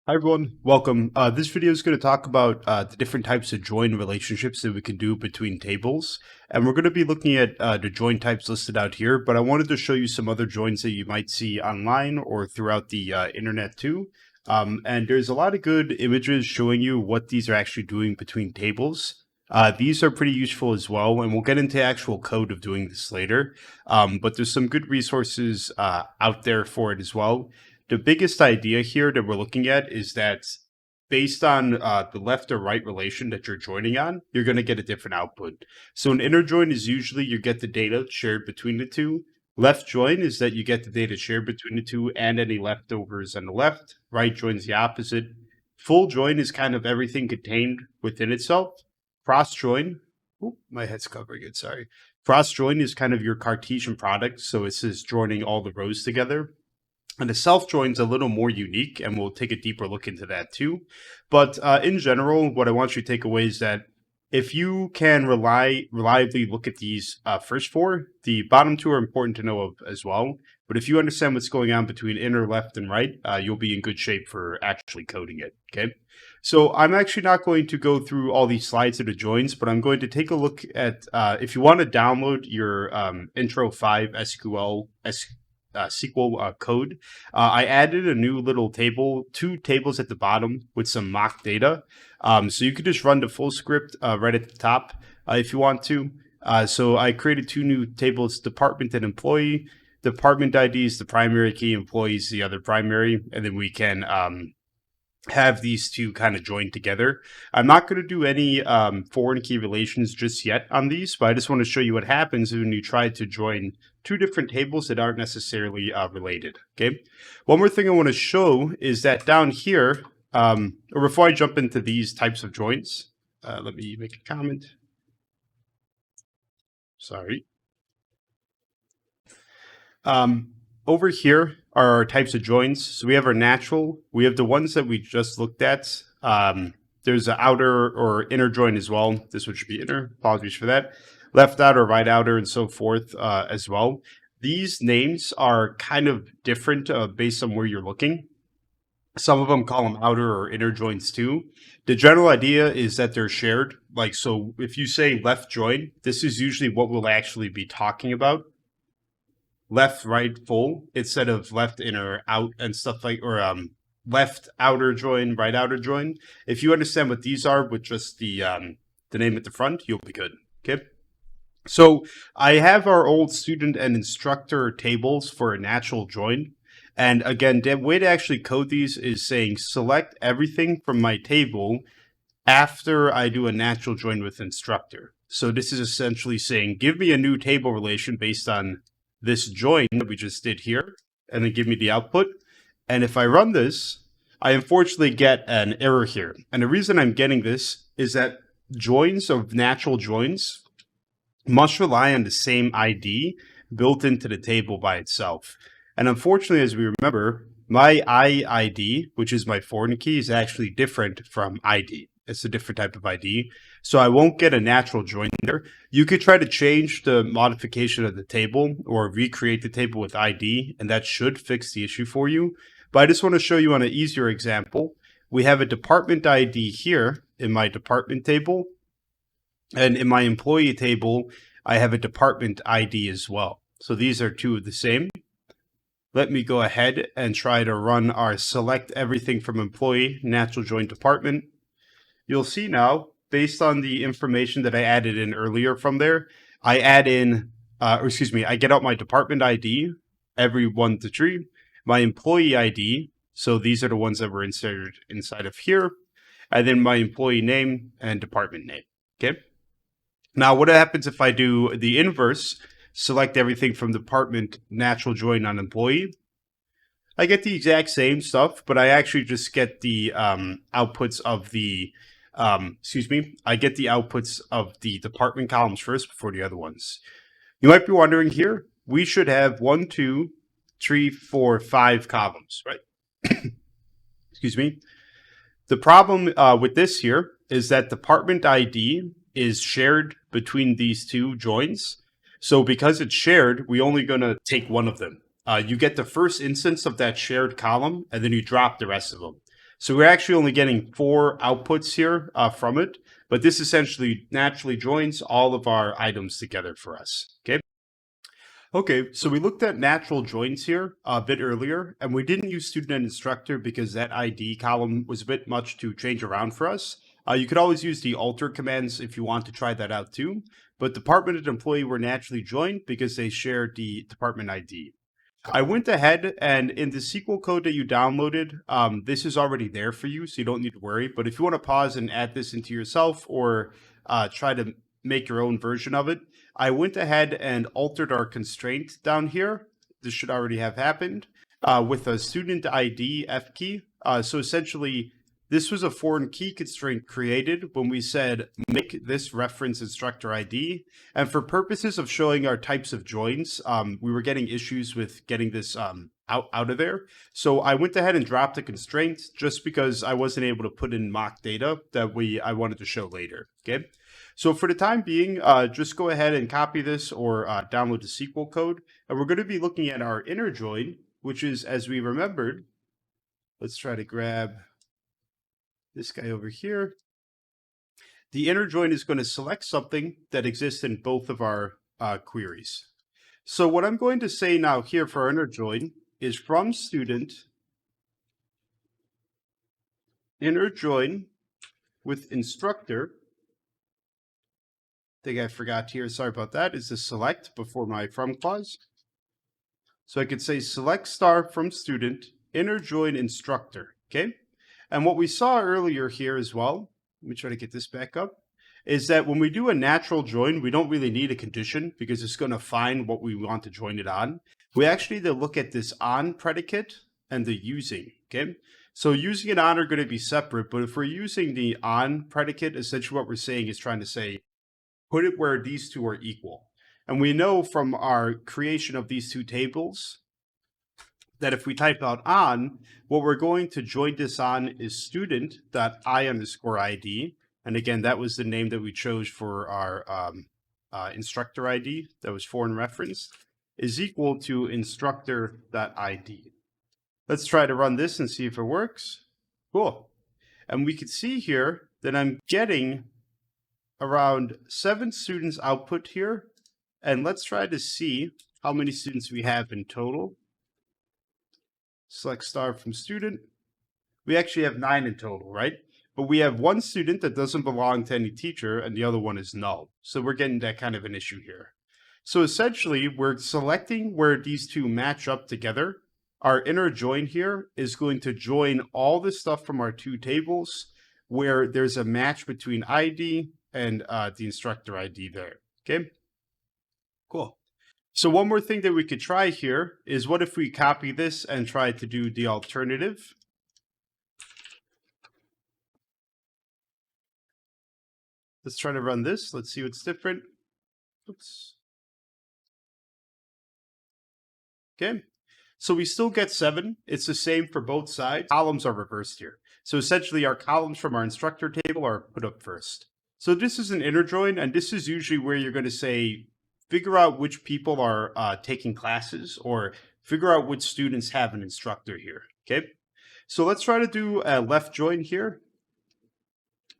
Hi everyone, welcome. This video is going to talk about the different types of join relationships that we can do between tables. And we're going to be looking at the join types listed out here, but I wanted to show you some other joins that you might see online or throughout the internet too. And there's a lot of good images showing you what these are actually doing between tables. These are pretty useful as well, and we'll get into actual code of doing this later. But there's some good resources out there for it as well. The biggest idea here that we're looking at is that based on the left or right relation that you're joining on, you're going to get a different output. So an inner join is usually you get the data shared between the two. Left join is that you get the data shared between the two and any leftovers on the left. Right join is the opposite. Full join is kind of everything contained within itself. Cross join, my head's covering it, sorry. Cross join is kind of your Cartesian product. So it's just joining all the rows together. And the self join is a little more unique, and we'll take a deeper look into that too. But in general, what I want you to take away is that if you can reliably look at these first four, the bottom two are important to know of as well. But if you understand what's going on between inner, left, and right, you'll be in good shape for actually coding it, okay? So I'm actually not going to go through all these slides of the joins, but I'm going to take a look at, if you want to download your Intro 5 SQL code. I added a new little table, two tables at the bottom with some mock data. So you could just run the full script right at the top if you want to. So I created two new tables, department and employee. Department ID is the primary key, employee is the other primary, and then we can have these two kind of join together. I'm not going to do any foreign key relations just yet on these, but I just want to show you what happens when you try to join two different tables that aren't necessarily related, okay? One more thing I want to show is that down here, or before I jump into these types of joins, let me make a comment. Sorry. Over here are our types of joins. So we have our natural. We have the ones that we just looked at. There's an outer or inner join as well. This one should be inner. Apologies for that. Left outer, right outer, and so forth as well. These names are kind of different based on where you're looking. Some of them call them outer or inner joins too. The general idea is that they're shared. Like, so if you say left join, this is usually what we'll actually be talking about. Left, right, full, instead of left, inner, out, and stuff like, or left outer join, right outer join. If you understand what these are with just the name at the front, you'll be good. Okay. So I have our old student and instructor tables for a natural join. And again, the way to actually code these is saying select everything from my table after I do a natural join with instructor. So this is essentially saying, give me a new table relation based on this join that we just did here, and then give me the output. And if I run this, I unfortunately get an error here. And the reason I'm getting this is that joins of natural joins must rely on the same ID built into the table by itself. And unfortunately, as we remember, my ID, which is my foreign key, is actually different from ID. It's a different type of ID. So I won't get a natural join there. You could try to change the modification of the table or recreate the table with ID, and that should fix the issue for you. But I just want to show you on an easier example. We have a department ID here in my department table. And in my employee table, I have a department ID as well. So these are two of the same. Let me go ahead and try to run our select everything from employee, natural join department. You'll see now, based on the information that I added in earlier from there, I add in, I get out my department ID, every 1 to 3, my employee ID, so these are the ones that were inserted inside of here, and then my employee name and department name, okay? Now, what happens if I do the inverse, select everything from department, natural join on employee? I get the exact same stuff, but I actually just get the outputs of the I get the outputs of the department columns first before the other ones. You might be wondering here, we should have 1, 2, 3, 4, 5 columns, right? Excuse me. The problem with this here is that department ID is shared between these two joins. So because it's shared, we're only going to take one of them. You get the first instance of that shared column, and then you drop the rest of them. So we're actually only getting 4 outputs here from it, but this essentially naturally joins all of our items together for us, okay? Okay, so we looked at natural joins here a bit earlier, and we didn't use student and instructor because that ID column was a bit much to change around for us. You could always use the alter commands if you want to try that out too, but department and employee were naturally joined because they shared the department ID. I went ahead and in the SQL code that you downloaded, this is already there for you, so you don't need to worry. But if you want to pause and add this into yourself or try to make your own version of it, I went ahead and altered our constraint down here. This should already have happened with a student ID F key. So essentially, this was a foreign key constraint created when we said make this reference instructor ID. And for purposes of showing our types of joins, we were getting issues with getting this out of there. So I went ahead and dropped a constraint just because I wasn't able to put in mock data that I wanted to show later. Okay. So for the time being, just go ahead and copy this or download the SQL code. And we're going to be looking at our inner join, which is, as we remembered, let's try to grab this guy over here. The inner join is going to select something that exists in both of our queries. So what I'm going to say now here for our inner join is from student inner join with instructor. I think I forgot here, sorry about that, is the select before my from clause. So I could say select star from student inner join instructor, okay? And what we saw earlier here as well, let me try to get this back up, is that when we do a natural join, we don't really need a condition because it's going to find what we want to join it on. We actually need to look at this on predicate and the using, okay? So using and on are going to be separate, but if we're using the on predicate, essentially what we're saying is trying to say, put it where these two are equal. And we know from our creation of these two tables that if we type out on, what we're going to join this on is student.i_id. And again, that was the name that we chose for our instructor ID that was foreign reference, is equal to instructor.id. Let's try to run this and see if it works. Cool. And we can see here that I'm getting around 7 students output here. And let's try to see how many students we have in total. Select star from student. We actually have 9 in total, right? But we have 1 student that doesn't belong to any teacher and the other one is null. So we're getting that kind of an issue here. So essentially, we're selecting where these two match up together. Our inner join here is going to join all the stuff from our 2 tables where there's a match between ID and the instructor ID there, okay? Cool. So one more thing that we could try here is what if we copy this and try to do the alternative? Let's try to run this. Let's see what's different. Oops. Okay. So we still get 7. It's the same for both sides. Columns are reversed here. So essentially our columns from our instructor table are put up first. So this is an inner join, and this is usually where you're going to say, figure out which people are taking classes or figure out which students have an instructor here, okay? So let's try to do a left join here.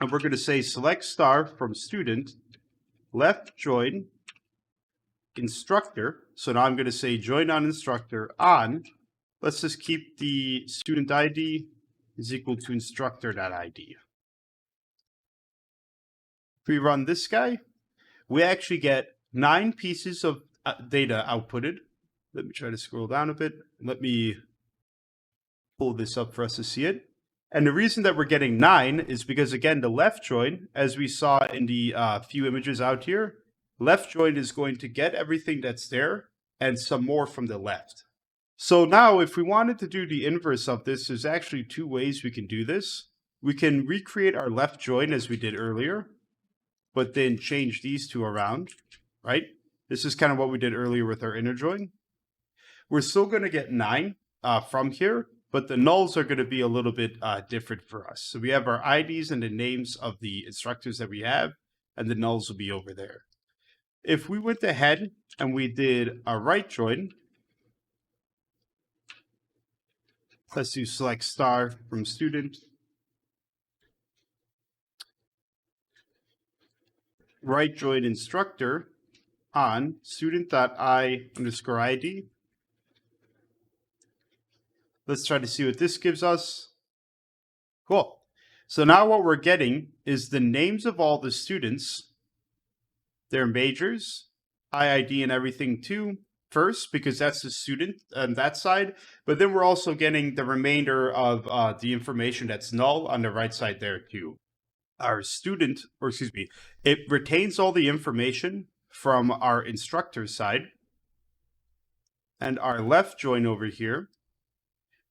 And we're going to say select star from student, left join, instructor. So now I'm going to say join on instructor on. Let's just keep the student ID is equal to instructor.id. If we run this guy, we actually get 9 pieces of data outputted. Let me try to scroll down a bit. Let me pull this up for us to see it. And the reason that we're getting 9 is because, again, the left join, as we saw in the few images out here, left join is going to get everything that's there and some more from the left. So now if we wanted to do the inverse of this, there's actually 2 ways we can do this. We can recreate our left join as we did earlier, but then change these 2 around, right? This is kind of what we did earlier with our inner join. We're still going to get 9 from here, but the nulls are going to be a little bit different for us. So we have our IDs and the names of the instructors that we have, and the nulls will be over there. If we went ahead and we did a right join, Let's do select star from student. Right join instructor on student.i_id. Let's try to see what this gives us. Cool. So now what we're getting is the names of all the students, their majors, IID and everything too, first, because that's the student on that side. But then we're also getting the remainder of the information that's null on the right side there too. Our student, or excuse me, it retains all the information from our instructor side. And our left join over here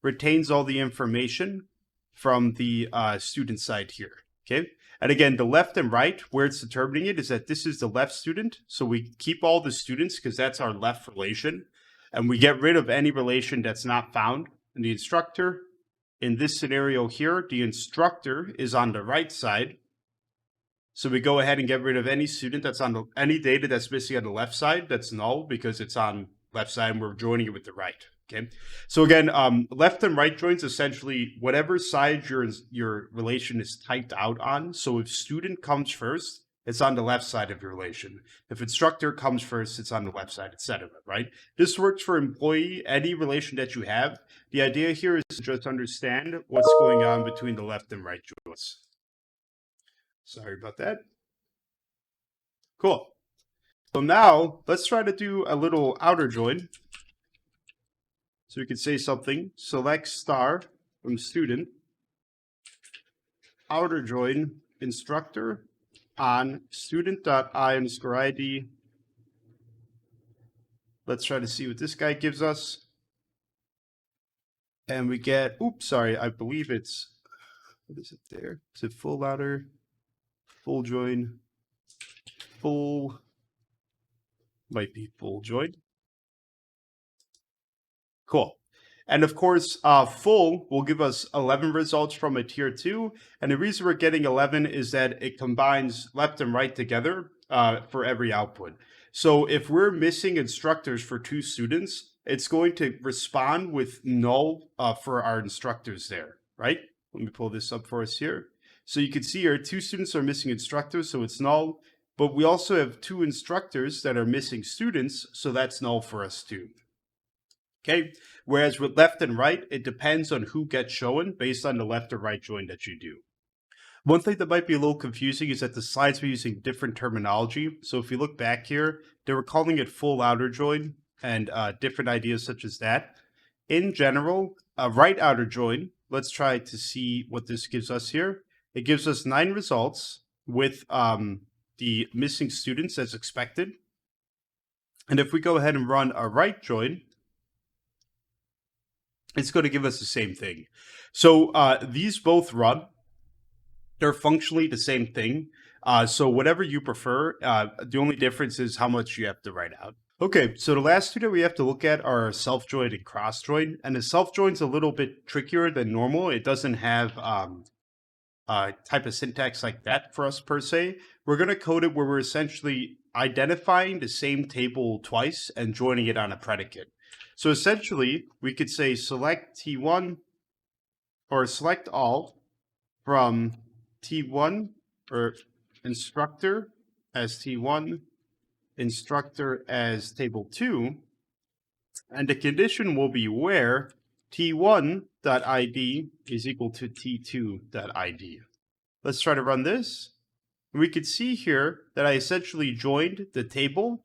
retains all the information from the student side here, okay? And again, the left and right, where it's determining it is that this is the left student. So we keep all the students because that's our left relation. And we get rid of any relation that's not found in the instructor. In this scenario here, the instructor is on the right side. So we go ahead and get rid of any student that's on any data that's missing on the left side. That's null because it's on left side and we're joining it with the right. Okay. So again, left and right joins essentially whatever side your relation is typed out on. So if student comes first, it's on the left side of your relation. If instructor comes first, it's on the left side, etc. Right? This works for employee, any relation that you have. The idea here is to just understand what's going on between the left and right joins. Sorry about that. Cool. So now let's try to do a little outer join. So we could say something, select star from student, outer join instructor on student.i_id. Let's try to see what this guy gives us. And we get, oops, sorry, I believe it's, what is it there? Is it full outer, full join, full, might be full join. Cool. And of course, full will give us 11 results from a tier 2. And the reason we're getting 11 is that it combines left and right together for every output. So if we're missing instructors for 2 students, it's going to respond with null for our instructors there, right? Let me pull this up for us here. So you can see here, 2 students are missing instructors, so it's null. But we also have 2 instructors that are missing students, so that's null for us too. Okay, whereas with left and right, it depends on who gets shown based on the left or right join that you do. One thing that might be a little confusing is that the slides were using different terminology. So if you look back here, they were calling it full outer join and different ideas such as that. In general, a right outer join, let's try to see what this gives us here. It gives us 9 results with the missing students as expected. And if we go ahead and run a right join, it's going to give us the same thing. So these both run. They're functionally the same thing. So whatever you prefer, the only difference is how much you have to write out. Okay, so the last two that we have to look at are self-join and cross-join. And the self-join's a little bit trickier than normal. It doesn't have type of syntax like that for us per se. We're going to code it where we're essentially identifying the same table twice and joining it on a predicate. So essentially, we could say select T1 or select all from T1 or instructor as T1, instructor as table 2, and the condition will be where T1.id is equal to T2.id. Let's try to run this. We could see here that I essentially joined the table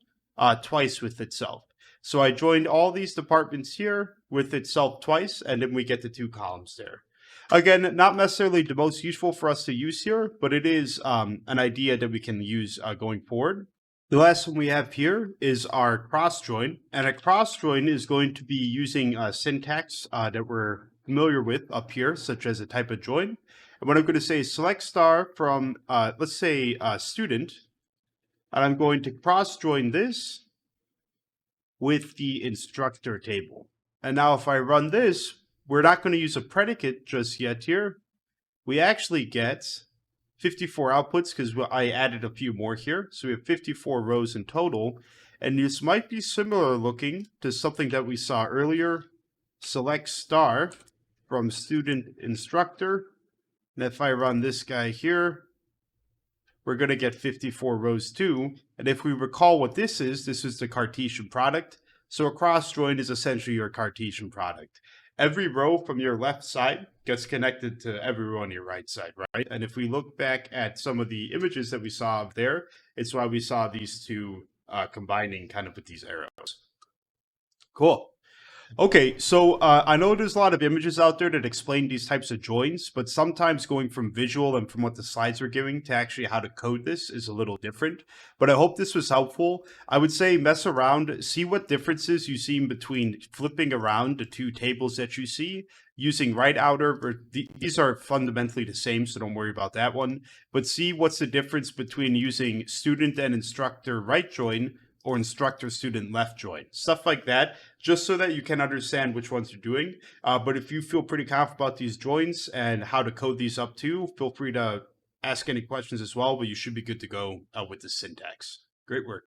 twice with itself. So I joined all these departments here with itself twice, and then we get the 2 columns there. Again, not necessarily the most useful for us to use here, but it is an idea that we can use going forward. The last one we have here is our cross join, and a cross join is going to be using syntax that we're familiar with up here, such as a type of join. And what I'm going to say is select star from, let's say, student, and I'm going to cross join this with the instructor table. And now if I run this, we're not going to use a predicate just yet here. We actually get 54 outputs because I added a few more here. So we have 54 rows in total. And this might be similar looking to something that we saw earlier. Select star from student instructor. And if I run this guy here, we're going to get 54 rows too. And if we recall what this is the Cartesian product. So a cross join is essentially your Cartesian product. Every row from your left side gets connected to every row on your right side, right? And if we look back at some of the images that we saw up there, it's why we saw these two combining kind of with these arrows. Cool. Okay, so I know there's a lot of images out there that explain these types of joins, but sometimes going from visual and from what the slides are giving to actually how to code this is a little different. But I hope this was helpful. I would say mess around, see what differences you see in between flipping around the two tables that you see, using right outer, or these are fundamentally the same, so don't worry about that one. But see what's the difference between using student and instructor right join or instructor student left join, stuff like that, just so that you can understand which ones you're doing. But if you feel pretty confident about these joins and how to code these up too, feel free to ask any questions as well, but you should be good to go with the syntax. Great work.